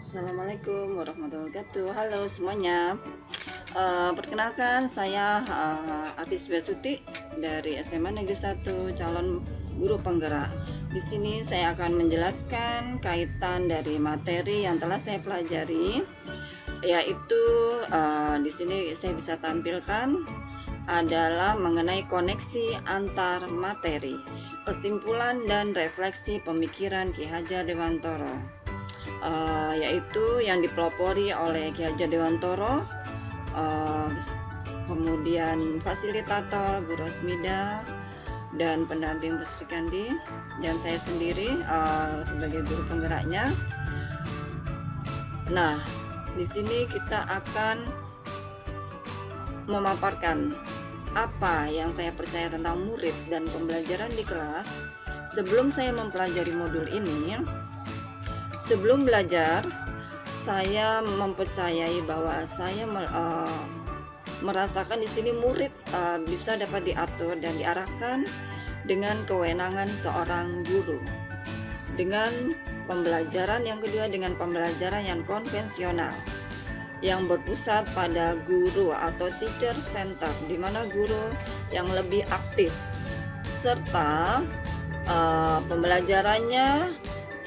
Assalamualaikum warahmatullahi wabarakatuh. Halo semuanya. Perkenalkan saya Artis Besuti dari SMA Negeri 1 calon guru penggerak. Di sini saya akan menjelaskan kaitan dari materi yang telah saya pelajari, yaitu di sini saya bisa tampilkan adalah mengenai koneksi antar materi, kesimpulan dan refleksi pemikiran Ki Hajar Dewantoro. Yaitu yang dipelopori oleh Ki Hajar Dewantoro, kemudian fasilitator Guru Rosmida dan pendamping Bu Sri Kandi, dan saya sendiri sebagai guru penggeraknya. Nah, di sini kita akan memaparkan apa yang saya percaya tentang murid dan pembelajaran di kelas sebelum saya mempelajari modul ini. Sebelum belajar, saya mempercayai bahwa saya merasakan di sini murid bisa dapat diatur dan diarahkan dengan kewenangan seorang guru. Dengan pembelajaran yang kedua, dengan pembelajaran yang konvensional yang berpusat pada guru atau teacher center, di mana guru yang lebih aktif serta pembelajarannya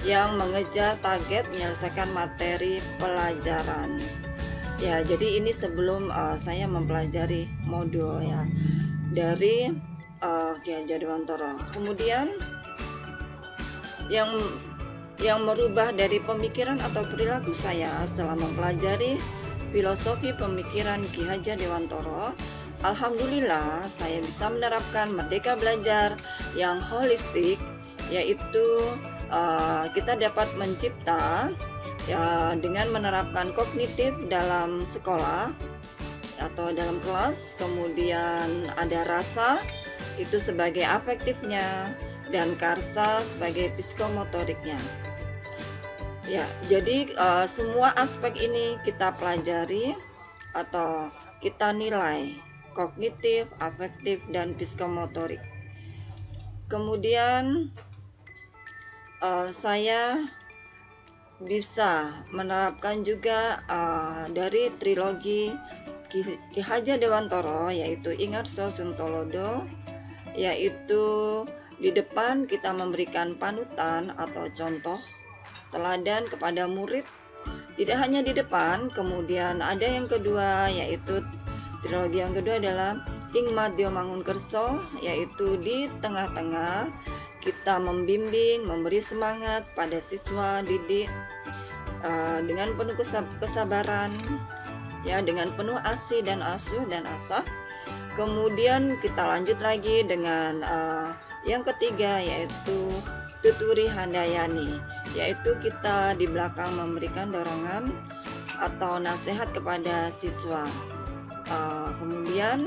yang mengejar target menyelesaikan materi pelajaran. Ya, jadi ini sebelum saya mempelajari modul ya dari Ki Hajar Dewantoro. Kemudian yang merubah dari pemikiran atau perilaku saya setelah mempelajari filosofi pemikiran Ki Hajar Dewantoro, alhamdulillah saya bisa menerapkan merdeka belajar yang holistik, yaitu kita dapat mencipta ya dengan menerapkan kognitif dalam sekolah atau dalam kelas, kemudian ada rasa itu sebagai afektifnya dan karsa sebagai psikomotoriknya. Ya, jadi semua aspek ini kita pelajari atau kita nilai kognitif, afektif, dan psikomotorik. Kemudian saya bisa menerapkan juga dari trilogi Ki Hajar Dewantoro, yaitu Ingarso Suntolodo, yaitu di depan kita memberikan panutan atau contoh teladan kepada murid, tidak hanya di depan. Kemudian ada yang kedua, yaitu trilogi yang kedua adalah Ing Madya Mangunkerso, yaitu di tengah-tengah kita membimbing, memberi semangat pada siswa didik dengan penuh kesabaran, ya, dengan penuh asih dan asuh dan asah. Kemudian kita lanjut lagi dengan yang ketiga, yaitu Tuturi Handayani, yaitu kita di belakang memberikan dorongan atau nasihat kepada siswa. Kemudian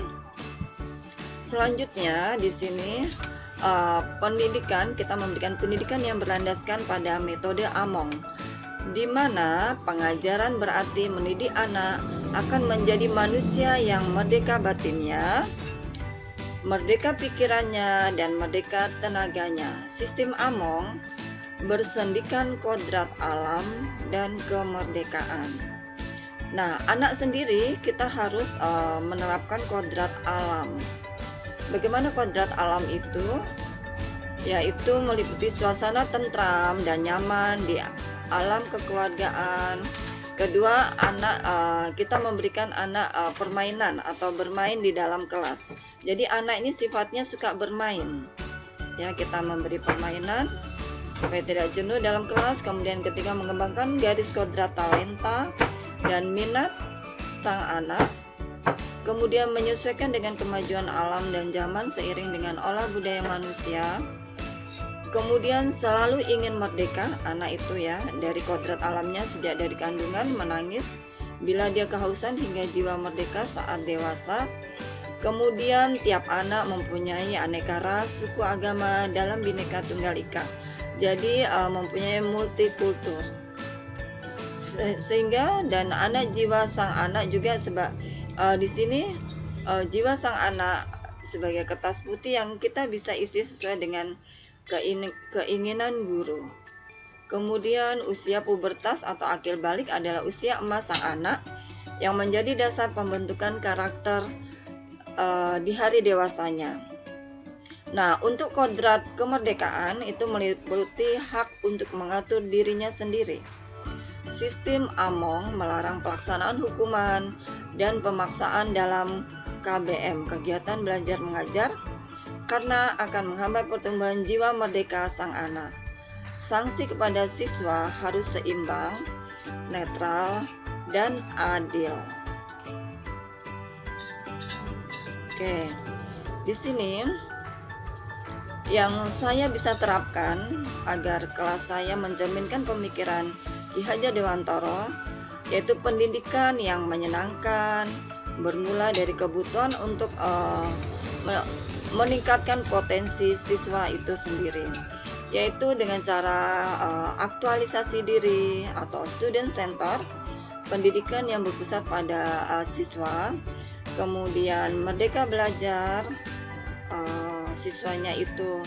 selanjutnya di sini pendidikan, kita memberikan pendidikan yang berlandaskan pada metode Among, di mana pengajaran berarti mendidik anak akan menjadi manusia yang merdeka batinnya, merdeka pikirannya, dan merdeka tenaganya. Sistem Among bersendikan kodrat alam dan kemerdekaan. Nah, anak sendiri kita harus menerapkan kodrat alam. Bagaimana kodrat alam itu? Yaitu meliputi suasana tentram dan nyaman di alam kekeluargaan. Kedua, kita memberikan anak permainan atau bermain di dalam kelas. Jadi anak ini sifatnya suka bermain. Ya, kita memberi permainan supaya tidak jenuh dalam kelas. Kemudian ketiga, mengembangkan garis kodrat talenta dan minat sang anak. Kemudian menyesuaikan dengan kemajuan alam dan zaman seiring dengan olah budaya manusia. Kemudian selalu ingin merdeka anak itu ya, dari kodrat alamnya sejak dari kandungan, menangis bila dia kehausan hingga jiwa merdeka saat dewasa. Kemudian tiap anak mempunyai aneka ras, suku, agama dalam Bhinneka Tunggal Ika. Jadi mempunyai multikultur. Sehingga dan jiwa sang anak juga di sini jiwa sang anak sebagai kertas putih yang kita bisa isi sesuai dengan keinginan guru. Kemudian usia pubertas atau akil balik adalah usia emas sang anak yang menjadi dasar pembentukan karakter di hari dewasanya. Nah, untuk kodrat kemerdekaan itu meliputi hak untuk mengatur dirinya sendiri. Sistem Among melarang pelaksanaan hukuman dan pemaksaan dalam KBM, kegiatan belajar mengajar, karena akan menghambat pertumbuhan jiwa merdeka sang anak. Sanksi kepada siswa harus seimbang, netral, dan adil. Oke, di sini yang saya bisa terapkan agar kelas saya mencerminkan pemikiran Ki Hajar Dewantara, yaitu pendidikan yang menyenangkan, bermula dari kebutuhan untuk meningkatkan potensi siswa itu sendiri, yaitu dengan cara aktualisasi diri atau student center, pendidikan yang berpusat pada siswa, kemudian merdeka belajar, siswanya itu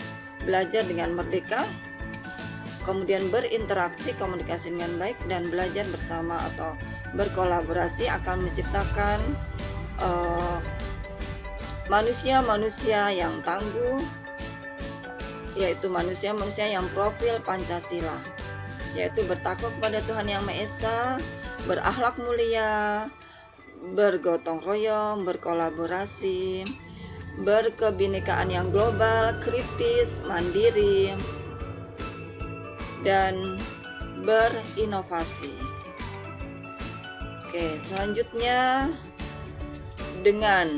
belajar dengan merdeka, kemudian berinteraksi, komunikasi dengan baik, dan belajar bersama atau berkolaborasi akan menciptakan manusia-manusia yang tangguh, yaitu manusia-manusia yang profil Pancasila, yaitu bertakwa kepada Tuhan Yang Maha Esa, berakhlak mulia, bergotong royong, berkolaborasi, berkebinekaan yang global, kritis, mandiri, dan berinovasi. Oke, selanjutnya dengan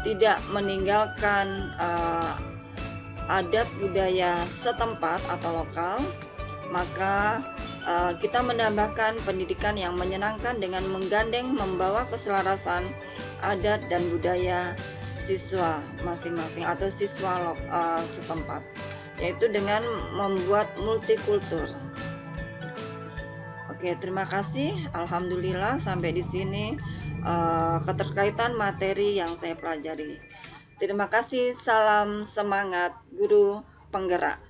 tidak meninggalkan adat budaya setempat atau lokal, maka kita menambahkan pendidikan yang menyenangkan dengan menggandeng membawa keselarasan adat dan budaya siswa masing-masing atau siswa setempat, yaitu dengan membuat multikultur. Oke, terima kasih. Alhamdulillah sampai di sini keterkaitan materi yang saya pelajari. Terima kasih. Salam semangat guru penggerak.